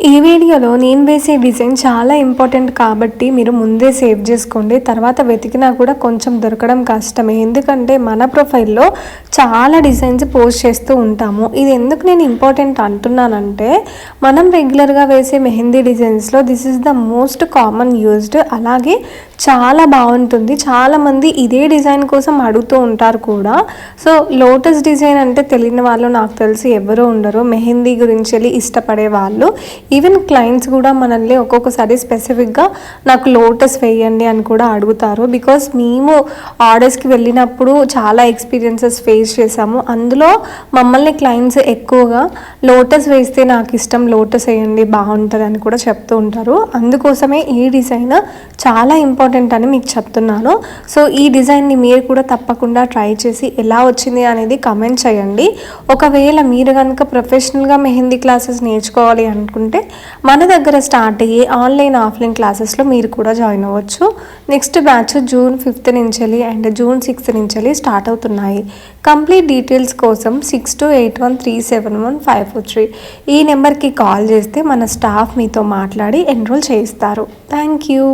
ఈ వీడియోలో నేను వేసే డిజైన్ చాలా ఇంపార్టెంట్ కాబట్టి మీరు ముందే సేవ్ చేసుకోండి. తర్వాత వెతికినా కూడా కొంచెం దొరకడం కష్టమే. ఎందుకంటే మన ప్రొఫైల్లో చాలా డిజైన్స్ పోస్ట్ చేస్తూ ఉంటాము. ఇది ఎందుకు నేను ఇంపార్టెంట్ అంటున్నానంటే, మనం రెగ్యులర్గా వేసే మెహందీ డిజైన్స్లో this is the most common used. అలాగే చాలా బాగుంటుంది. చాలామంది ఇదే డిజైన్ కోసం అడుగుతూ ఉంటారు కూడా. సో లోటస్ డిజైన్ అంటే తెలియని వాళ్ళు నాకు తెలిసి ఎవరు ఉండరు. మెహందీ గురించి వెళ్ళి ఇష్టపడే వాళ్ళు, ఈవెన్ క్లయింట్స్ కూడా మనల్ని ఒక్కొక్కసారి స్పెసిఫిక్గా నాకు లోటస్ వేయండి అని కూడా అడుగుతారు. బికాస్ మేము ఆర్డర్స్కి వెళ్ళినప్పుడు చాలా ఎక్స్పీరియన్సెస్ ఫేస్ చేసాము. అందులో మమ్మల్ని క్లయింట్స్ ఎక్కువగా లోటస్ వేస్తే నాకు ఇష్టం, లోటస్ వేయండి బాగుంటుంది అని కూడా చెప్తూ ఉంటారు. అందుకోసమే ఈ డిజైన్ చాలా ఇంపార్టెంట్ అని మీకు చెప్తున్నాను. సో ఈ డిజైన్ని మీరు కూడా తప్పకుండా ట్రై చేసి ఎలా వచ్చింది అనేది కమెంట్ చేయండి. ఒకవేళ మీరు కనుక ప్రొఫెషనల్గా మెహందీ క్లాసెస్ నేర్చుకోవాలి అనుకుంటే మన దగ్గర స్టార్ట్ అయ్యే ఆన్లైన్ ఆఫ్లైన్ క్లాసెస్లో మీరు కూడా జాయిన్ అవ్వచ్చు. నెక్స్ట్ బ్యాచ్ జూన్ 5th నుంచి అండ్ జూన్ 6th నుంచి స్టార్ట్ అవుతున్నాయి. కంప్లీట్ డీటెయిల్స్ కోసం 6281371543 ఈ నెంబర్కి కాల్ చేస్తే మన స్టాఫ్ మీతో మాట్లాడి ఎన్రోల్ చేయిస్తారు. Thank you.